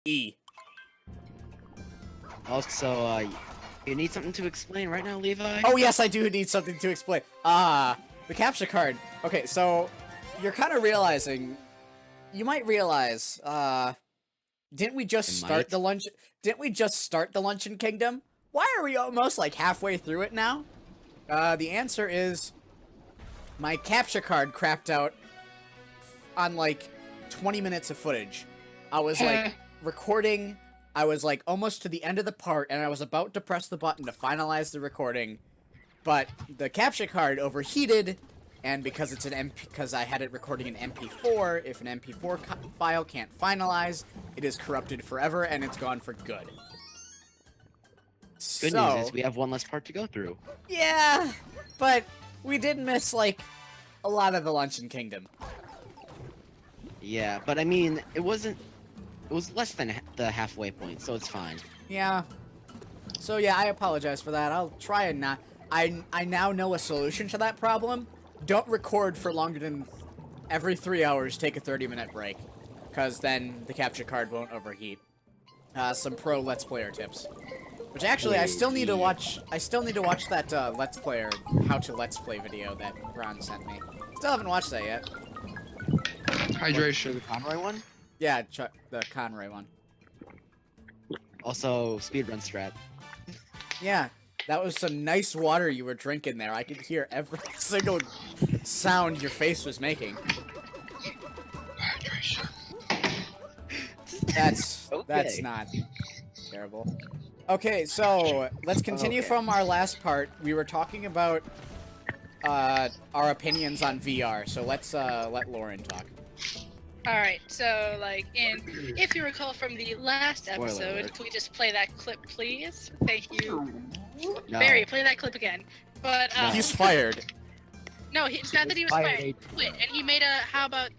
E. Also, you need something to explain right now, Levi? Oh yes, I do need something to explain. The capture card. Okay, so you're kind of realizing, you might realize, didn't we just start the lunch? Didn't we just start the Luncheon Kingdom? Why are we almost like halfway through it now? The answer is my capture card crapped out on like 20 minutes of footage. I was like recording. I was like almost to the end of the part, and I was about to press the button to finalize the recording, but the capture card overheated, and because it's because I had it recording in MP4, if an MP4 file can't finalize, it is corrupted forever, and it's gone for good. Good news is we have one less part to go through. Yeah, but we did miss like a lot of the Luncheon Kingdom. Yeah, but I mean, it wasn't. It was less than the halfway point, so it's fine. Yeah. So yeah, I apologize for that. I'll try and not. I now know a solution to that problem. Don't record for longer than every 3 hours. Take a 30-minute break, because then the capture card won't overheat. Some pro Let's Player tips. Which actually, I still need to watch. I still need to watch that Let's Player how to Let's Play video that Ron sent me. Still haven't watched that yet. Hydration. The Conroy one? Yeah, the Conroy one. Also, speedrun strat. Yeah, that was some nice water you were drinking there. I could hear every single sound your face was making. Hydration. That's Okay. that's not terrible. Okay, so let's continue from our last part. We were talking about our opinions on VR. So let's let Lauren talk. Alright, so, like, if you recall from the last Spoiler episode, alert. can we just play that clip, please? Thank you. No. Barry, play that clip again. But, He's fired. no, it's not that he was Fired. fired. He quit, and he made a, how about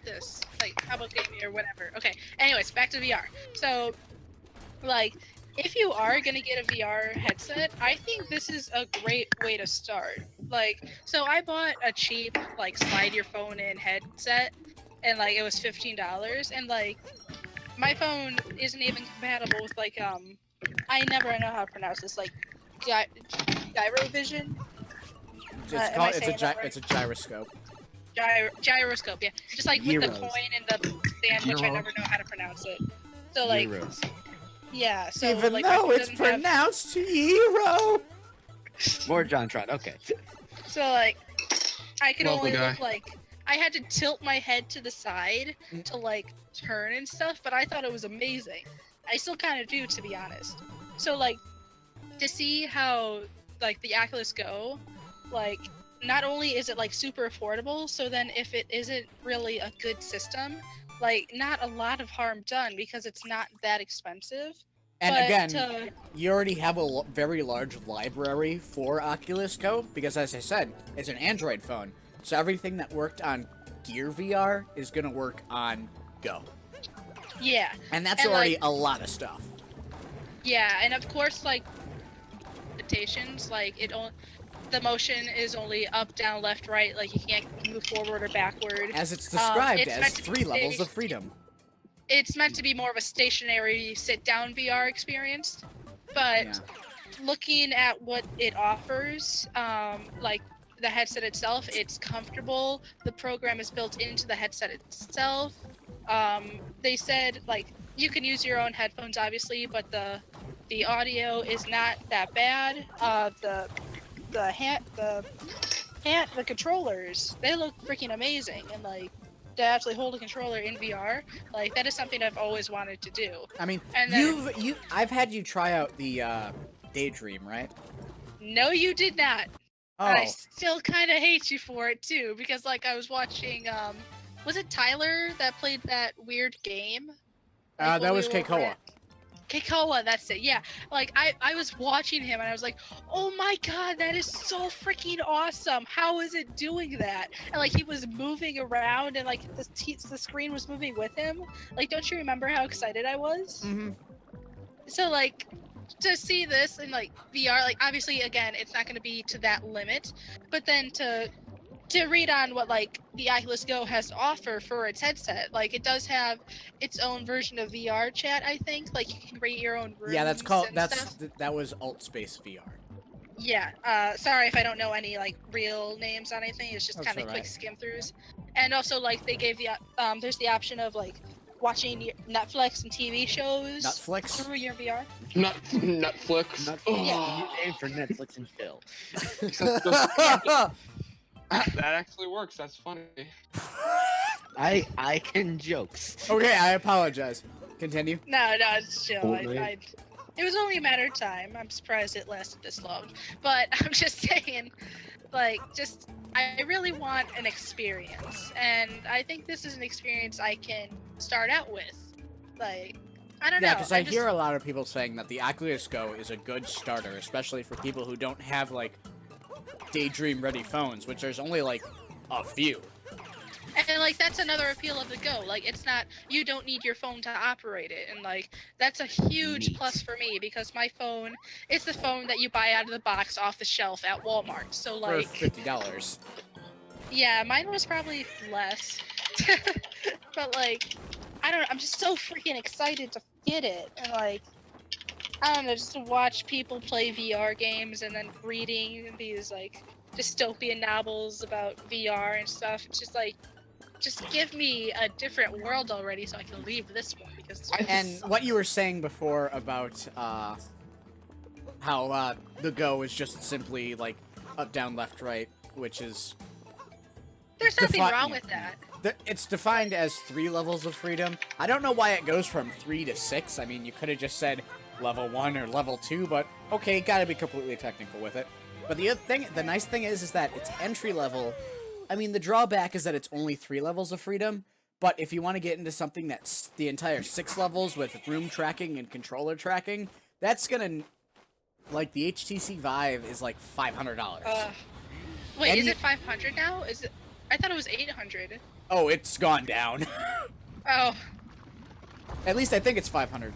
this? Like, how about gaming or whatever. Okay, anyways, back to VR. So, like, if you are gonna get a VR headset, I think this is a great way to start. Like, so I bought a cheap, like, slide your phone in headset, and like it was $15, and like my phone isn't even compatible with like I never know how to pronounce this, like gyrovision. Am I saying that right? It's a gyroscope. Gyroscope, yeah. Just like with the Gyros. coin and the stand, which I never know how to pronounce it. So like, Heroes. yeah. So Even like, though my it's phone doesn't have- pronounced Hero. More John Trot. Okay. So like, I could Lovely only guy. look like. I had to tilt my head to the side to like turn and stuff, but I thought it was amazing. I still kind of do, to be honest. So like, to see how like the Oculus Go, like not only is it like super affordable, so then if it isn't really a good system, like not a lot of harm done because it's not that expensive. And But, again, you already have a very large library for Oculus Go, because as I said, it's an Android phone. So everything that worked on Gear VR is going to work on Go. Yeah. And that's And, already like- a lot of stuff. Yeah, and of course, like limitations, like the motion is only up, down, left, right. Like you can't move forward or backward. As it's described it's as meant to be 3 levels staged. of freedom. It's meant to be more of a stationary sit-down VR experience, but Yeah. looking at what it offers, like the headset itself, it's comfortable. The program is built into the headset itself. They said like you can use your own headphones, obviously, but the audio is not that bad. The controllers, they look freaking amazing, and like to actually hold a controller in VR, like that is something I've always wanted to do. I mean, And then- I've had you try out the Daydream, right? No, you did not. Oh, I still kind of hate you for it too, because like I was watching, was it Tyler that played that weird game? Like, that when was we were over Keikoa. at- Keikoa, that's it. Yeah, like I was watching him and I was like, oh my god, that is so freaking awesome. How is it doing that? And like he was moving around and like the screen was moving with him. Like, don't you remember how excited I was? Mm-hmm. So like to see this in like VR, like obviously again it's not going to be to that limit, but then to to read on what like the Oculus Go has to offer for its headset, like it does have its own version of VR chat. I think like you can rate your own rooms. Yeah, that's called and stuff. that was Alt Space VR. Yeah. Sorry if I don't know any like real names on anything. It's just That's kind of alright. quick skim throughs. And also like they gave the there's the option of like watching Netflix and TV shows Netflix? through your VR. Netflix. Not Ugh. you aim for Netflix and chill. That actually works. That's funny. I can jokes. Okay, I apologize. Continue. No, it's chill. Fortnite. It was only a matter of time. I'm surprised it lasted this long. But I'm just saying, like, I really want an experience. And I think this is an experience I can start out with. Like, I don't know. Yeah, because I hear a lot of people saying that the Oculus Go is a good starter, especially for people who don't have, like, Daydream-ready phones, which there's only, like, a few. And like that's another appeal of the Go. Like it's not you don't need your phone to operate it, and like that's a huge Neat. plus for me because my phone is the phone that you buy out of the box off the shelf at Walmart. So For like $50. yeah, mine was probably less, but like I don't know. I'm just so freaking excited to get it, and like I don't know, just to watch people play VR games and then reading these like dystopian novels about VR and stuff. It's just like. Just give me a different world already so I can leave this one because And what you were saying before about how the Go is just simply like up, down, left, right, which is there's nothing defi- wrong with that. it's defined as 3 levels of freedom. I don't know why it goes from 3 to 6. I mean, you could have just said level 1 or level 2, but okay, gotta be completely technical with it. But the nice thing is that it's entry level. I mean, the drawback is that it's only 3 levels of freedom, but if you want to get into something that's the entire 6 levels with room tracking and controller tracking, that's gonna, like, the HTC Vive is like $500. Wait, And is you- it 500 now? Is it? I thought it was 800. Oh, it's gone down. Oh, At least I think it's 500.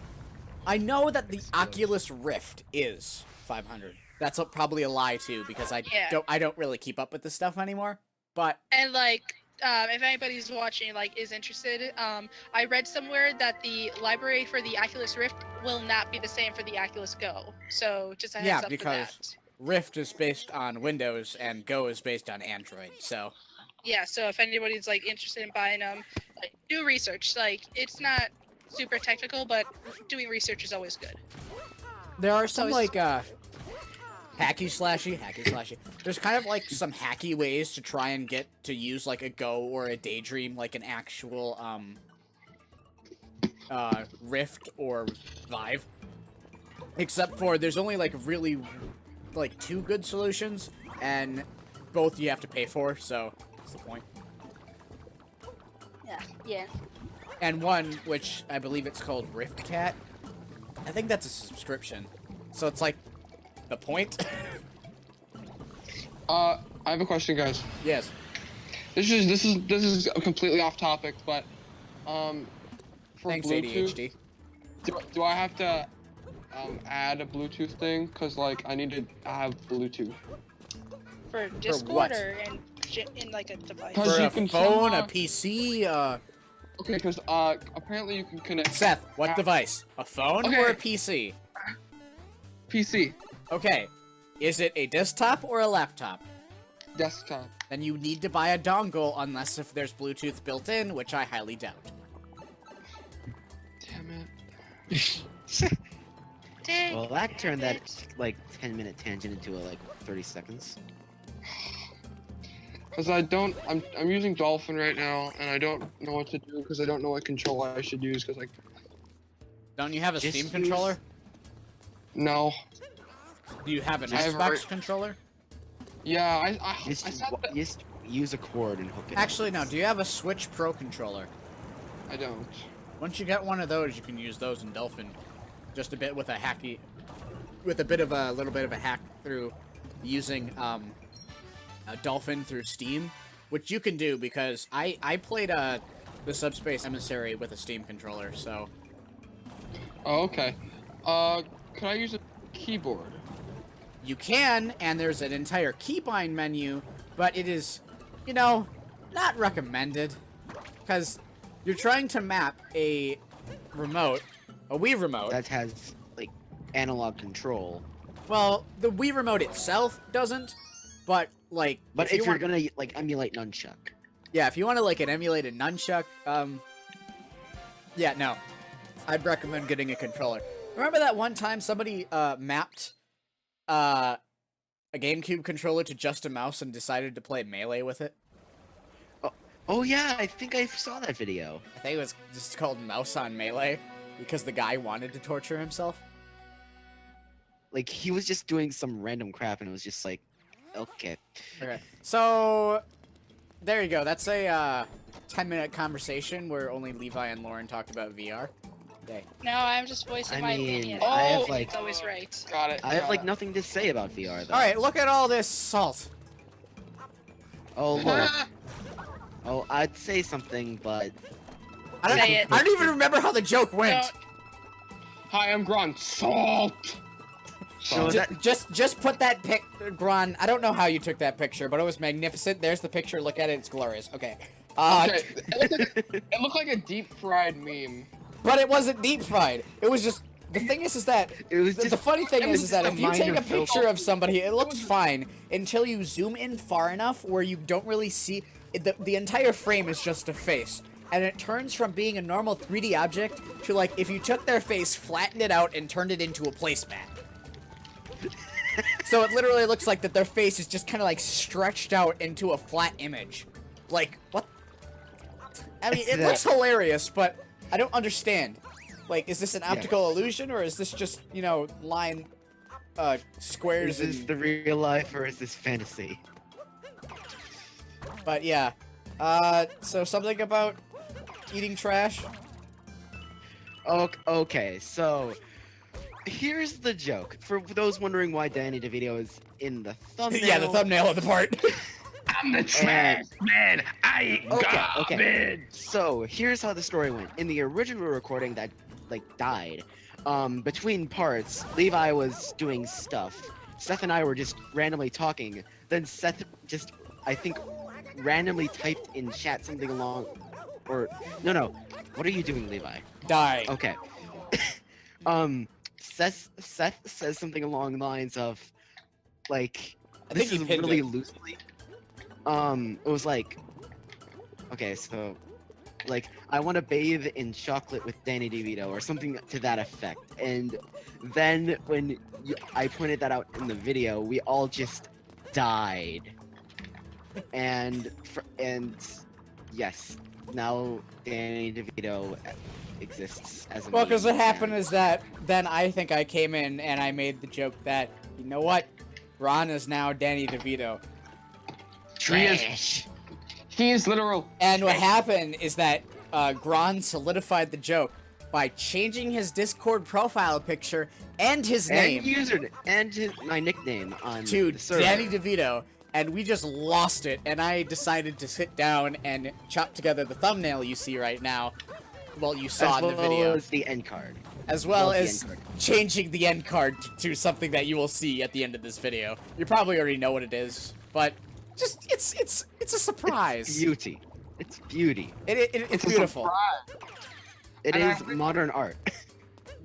I know that the Oculus Rift is 500. That's probably a lie too, because Yeah. I don't really keep up with this stuff anymore. But and like, if anybody's watching, like, is interested, I read somewhere that the library for the Oculus Rift will not be the same for the Oculus Go. So just a heads Yeah, up because- for that. Rift is based on Windows and Go is based on Android. So Yeah, so if anybody's like interested in buying them, like, do research. Like, it's not super technical, but doing research is always good. there are some always- like hacky slashy. There's kind of like some hacky ways to try and get to use like a Go or a Daydream, like an actual Rift or Vive. Except for there's only like really like 2 good solutions, and both you have to pay for, so that's the point. Yeah. And one, which I believe it's called Rift Cat, I think that's a subscription. So it's like the point. I have a question, guys. Yes. This is completely off topic, but for Thanks, Bluetooth, ADHD. do I have to add a Bluetooth thing? Cause like I need to have Bluetooth. For Discord what? or in like a device. Cause For you a can phone, somehow- a PC, Okay, cause apparently you can connect Seth, what device? A phone or a Okay. PC? PC, Okay. Is it a desktop or a laptop? desktop. Then you need to buy a dongle unless if there's Bluetooth built in, which I highly doubt. Damn it. Dang. Well, that turned that it. like 10-minute tangent into like 30 seconds. Cause I'm using Dolphin right now, and I don't know what to do because I don't know what controller I should use. Cause like Don't you have a Just Steam use- controller? no, Do you have an I have Xbox controller? yeah, I Just, said that. just use a cord and hook it. Actually, no. Do you have a Switch Pro controller? I don't. Once you get one of those, you can use those in Dolphin. Just a bit with a hacky, with a little bit of a hack through using a Dolphin through Steam, which you can do because I played the Subspace Emissary with a Steam controller. So Oh, okay. Could I use a keyboard? you can, and there's an entire keybind menu, but it is you know, not recommended. Because you're trying to map a remote, a Wii remote. That has, like, analog control. Well, the Wii remote itself doesn't, but, like... But if you're gonna, like, emulate Nunchuck. Yeah, if you want to, like, an emulated Nunchuck, yeah, no. I'd recommend getting a controller. Remember that one time somebody, mapped, a GameCube controller to just a mouse and decided to play Melee with it? Oh yeah, I think I saw that video. I think it was just called Mouse on Melee, because the guy wanted to torture himself. Like, he was just doing some random crap, and it was just like, okay. Okay, so... There you go, that's a, 10-minute conversation where only Levi and Lauren talked about VR. Okay. No, I'm just voicing my opinion. I have, Oh, like... it's always right. Got it. I have, like, nothing to say about VR, though. Alright, look at all this salt. Oh, look. Oh, I'd say something, but... Say it. I don't even remember how the joke went. Hi, I'm Grunt. Salt. So that... Just put that pic, Gron. I don't know how you took that picture, but it was magnificent. There's the picture. Look at it. It's glorious. Okay. Okay. It looked like a deep fried meme. But it wasn't deep fried. It was just. The thing is that It was the just... funny thing is that if you take a minor picture filter. of somebody, it looks fine until you zoom in far enough where you don't really see the entire frame is just a face. And it turns from being a normal 3D object to, like, if you took their face, flattened it out, and turned it into a placemat. So it literally looks like that their face is just kind of, like, stretched out into a flat image. Like, what? I mean, it looks hilarious, but I don't understand. Like, is this an optical illusion, or is this just, you know, line, squares Is this the real life, or is this fantasy? But, yeah. So something about eating trash? Okay, so here's the joke. For those wondering why Danny DeVito is in the thumbnail. Yeah, the thumbnail of the part. I'm the trash man. I eat garbage. Okay. So here's how the story went. In the original recording that, like, died, between parts, Levi was doing stuff. Seth and I were just randomly talking. Then Seth just, I think, randomly typed in chat something along, or no. What are you doing, Levi? Die. Okay. Seth says something along the lines of, like, I this think is you pinned really it. loosely. It was like, okay, so, like, I want to bathe in chocolate with Danny DeVito or something to that effect. And then when I pointed that out in the video, we all just died. And yes, now Danny DeVito exists as a Well, because what meme, happened and- is that then I think I came in and I made the joke that, you know what? Ron is now Danny DeVito. trash. He is literal. And what happened is that Gron solidified the joke by changing his Discord profile picture and his name And username and my nickname on to the server. Danny DeVito, and we just lost it. And I decided to sit down and chop together the thumbnail you see right now. Well, you saw in the video, as the end card. as well the as end card. changing the end card to something that you will see at the end of this video. You probably already know what it is, but just it's a surprise. Beauty. It's beauty. It's a beautiful. surprise. It And I is think- modern art.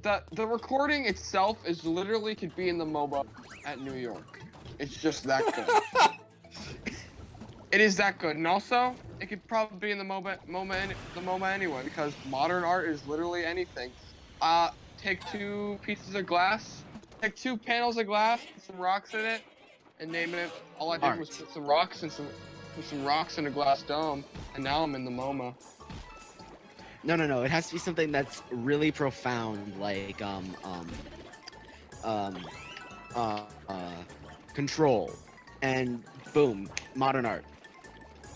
The recording itself is literally could be in the MOBA at New York. It's just that good. It is that good, and also it could probably be in the MOBA anyway, because modern art is literally anything. Take two pieces of glass, take two panels of glass, put some rocks in it, and name it. All I did was Art. put some rocks and some rocks in a glass dome, and now I'm in the MoMA. No. It has to be something that's really profound, like control, and boom, modern art.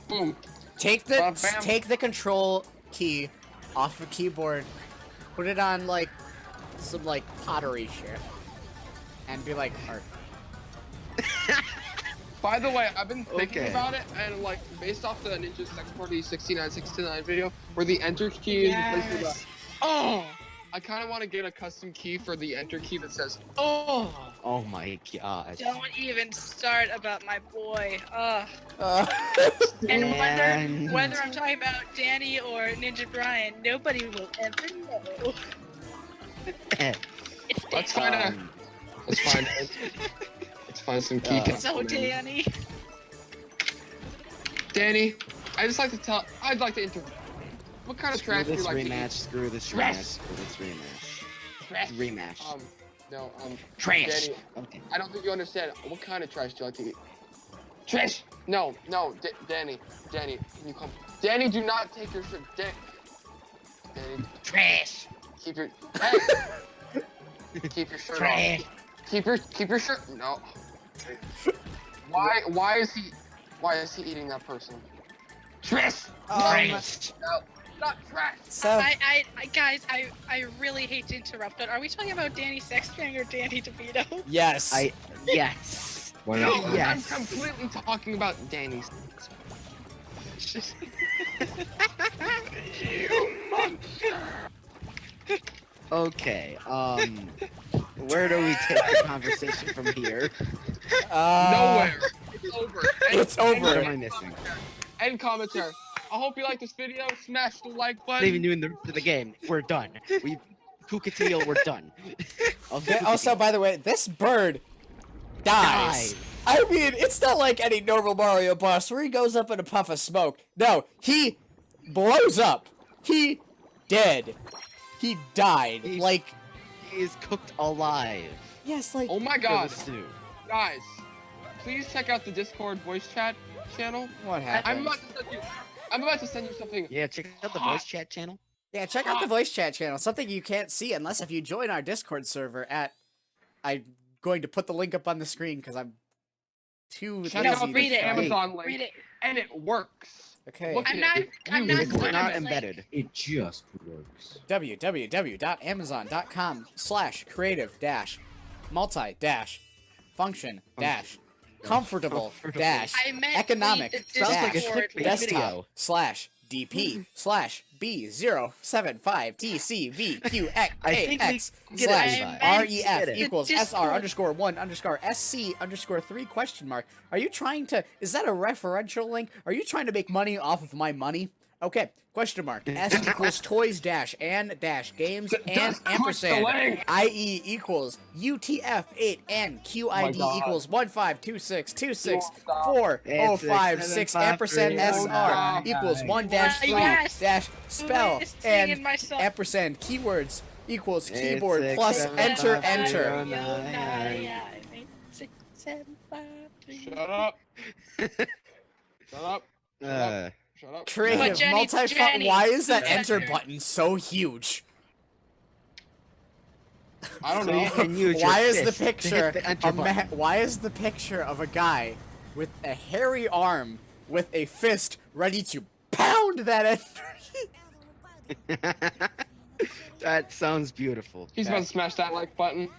Boom. Take Bam. the control key off the keyboard, put it on like some like pottery shit, and be like art. By the way, I've been thinking Okay. about it, and like based off the Ninja Sex Party 6969 video, where the enter key is replaced with a, oh, I kind of want to get a custom key for the enter key that says, "Oh." Oh my gosh. Don't even start about my boy. Ugh. Uh, And And- whether I'm talking about Danny or Ninja Brian, nobody will ever know. It's Let's Danny. find a. Let's find some key. Uh, So Danny. Danny, I'd like to interview. What kind of Screw trash do you this like to rematch, eat? screw this Trash. rematch, screw this rematch. Trash. Rematch. No, Trash. Danny, Okay. I don't think you understand. What kind of trash do you like to eat? Trash. No, Danny, can you come? Danny, do not take your shirt. Danny, Trash. keep your. Keep your shirt Trash. off. Keep your shirt. No. Why is he eating that person? Trash. Trash. No, not trash. so I guys, I really hate to interrupt, but are we talking about Danny Sexbang or Danny DeVito? yes. Yes. Why No, not? Yes. I'm completely talking about Danny's. You monster. Okay. Where do we take the conversation from here? Nowhere. It's over. It's What over. am I missing? End commentary. I hope you like this video. Smash the like Not button. even doing the game. We're done. We Kukatil, we're done. Also, by the way, this bird dies. I mean, it's not like any normal Mario boss where he goes up in a puff of smoke. No, he blows up. He dead. He died. He's- Like, he is cooked alive. yes, like. Oh my for god, the stew. guys! Please check out the Discord voice chat channel. What happened? I'm about to send you something. Yeah, check out the voice chat channel. Yeah, check out the voice chat channel. Something you can't see unless if you join our Discord server at. I'm going to put the link up on the screen because I'm too Check lazy out to the read it. try. Amazon link, Read it. and it works. Okay. Look I'm at not. it. I'm not. It's going not to embedded. It just works. www.amazon.com/creative-multi-function-comfortable- I meant economic read the Sounds like a Discord clickbait link. video. desktop/dp/b075tcvqx I think we AX get it, slash Levi. ref Get it. equals The sr Discord. _1 sc _3 question mark. Are you trying to? Is that a referential link? Are you trying to make money off of my money? Okay. Question mark. S equals toys dash and dash games and Just click the ampersand. link. IE equals UTF-8 and QID God. equals 152626405 It's 6 ampersand 753. SR equals 1 dash 3 Yes. dash spell Wait, it's singing and myself. ampersand keywords equals Eight, keyboard six, plus seven, enter five, enter. zero, nine. 6, 7, 5, 3. Shut up. Shut up. Shut up. Creative But Jenny, multi Jenny, why is that Jenny. enter button so huge? I don't So you know. can use Why your is the fist to hit picture the enter button. why is the picture of a guy with a hairy arm with a fist ready to pound that enter? That sounds beautiful. He's about to smash that like button.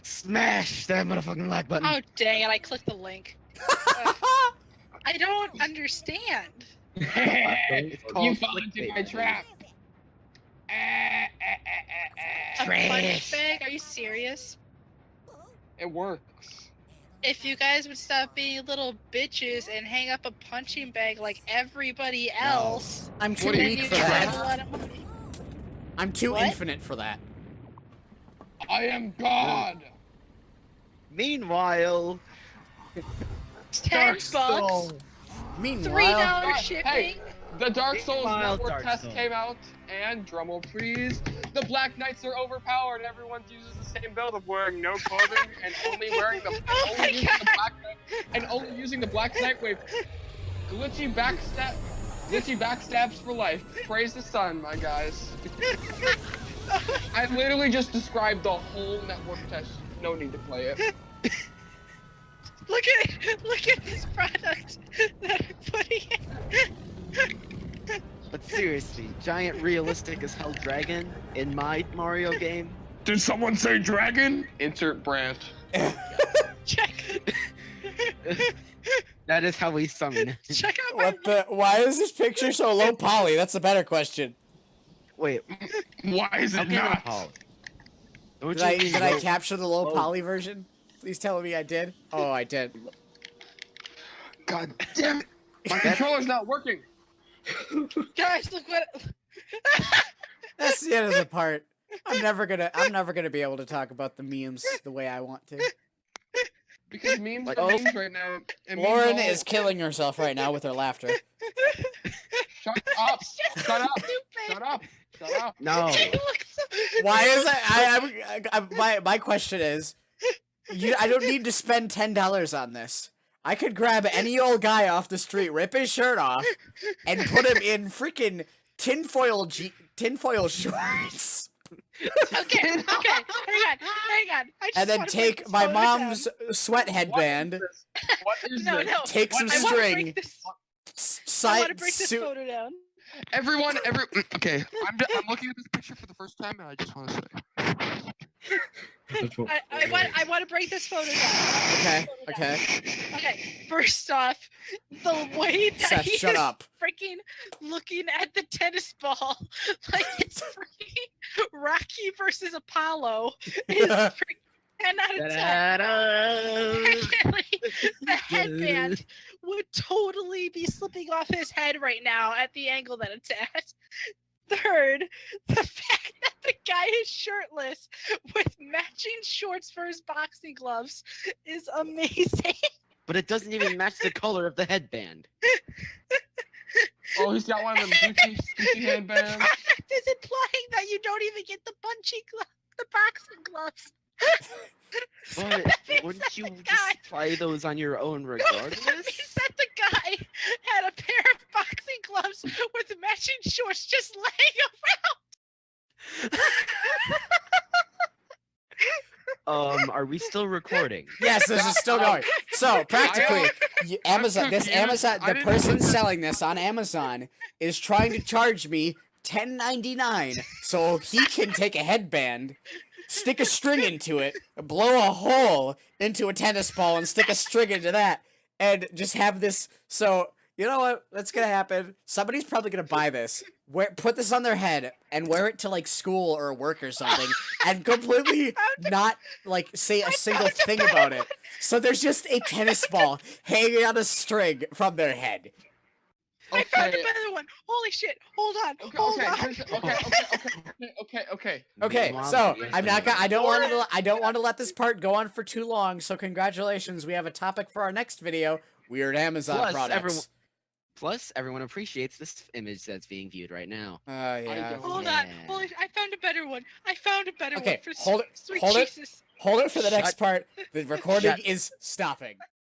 Smash that motherfucking like button. Oh dang it! I clicked the link. I don't understand. It's You called fell into clickbait, my I believe. trap. A punch Trash. bag? Are you serious? It works. If you guys would stop being little bitches and hang up a punching bag like everybody else, I'm too What do you weak then you for get a that. lot of money. I'm too What? infinite for that. I am God. Meanwhile, 10 bucks, Meanwhile, $3 Hey, shipping. The Dark Souls Meanwhile, Network Dark test Souls. came out, and drumroll please, the Black Knights are overpowered. Everyone uses the same build of wearing no clothing and only wearing the Oh my only using God. the Black Knight and only using the Black Knight wave. Glitchy backstabs for life. Praise the sun, my guys. I literally just described the whole network test. No need to play it. Look at this product that I'm putting in. but seriously, giant realistic as hell dragon in my Mario game. Did someone say dragon? Insert brand. Check. That is how we summon. Check out my what the? Why is this picture so low poly? That's a better question. Wait, Why is how it can it not? poly? Don't Did I you mean did I low- capture the low low- poly version? Please tell me I did. Oh, I did. God damn it! My controller's not working. Guys, look what. That's the end of the part. I'm never gonna be able to talk about the memes the way I want to. Because memes Like, are oh. memes right now. And Lauren memes all- is killing herself right now with her laughter. Shut up! It's just Shut up! stupid. Shut up! Shut up! No. You look so- Why you is look it? My question is, I don't need to spend $10 on this. I could grab any old guy off the street, rip his shirt off, and put him in freaking tinfoil shorts, Okay, hang on. I just and then wanna break take this my photo mom's down. sweat headband, What is No, this? no. take some What is I wanna string, break this. I side want to break this suit. photo down. Everyone, okay. I'm looking at this picture for the first time, and I just want to say. I want to break this photo down. Okay. Okay. First off, the way that Seth, he shut is up. freaking looking at the tennis ball like it's freaking Rocky versus Apollo is freaking 10 out of 10. Da-da-da. Secondly, the headband would totally be slipping off his head right now at the angle that it's at. Third, the fact that the guy is shirtless with matching shorts for his boxing gloves is amazing. But it doesn't even match the color of the headband. Oh, he's got one of them Gucci The handbands. fact is implying that you don't even get the the boxing gloves. But That means wouldn't that you the just guy- try those on your own That regardless? means that the guy had a pair of boxing gloves with matching shorts just laying around. Are we still recording? Yes, this is still going. So practically, I'm Amazon, confused. I the didn't person know that- selling this on Amazon is trying to charge me $10.99 so he can take a headband, stick a string into it, blow a hole into a tennis ball, and stick a string into that, and just have this. So you know what? That's gonna happen. Somebody's probably gonna buy this, put this on their head, and wear it to like school or work or something, and completely not like say a single thing about it. So there's just a tennis ball hanging on a string from their head. I found a Okay. better one. Holy shit! Hold on. Okay, Hold okay, on. okay. Okay, Mom, so yes, I'm not ma'am. gonna. I don't want to let this part go on for too long. So congratulations, we have a topic for our next video: weird Amazon Plus, products. everyone appreciates this image that's being viewed right now. Yeah. don't- Hold Yeah. on. Holy! I found a better one. I found a better Okay, one for hold it- sweet hold it. Jesus. Hold it for the next Shut- part. The recording Shut- is stopping.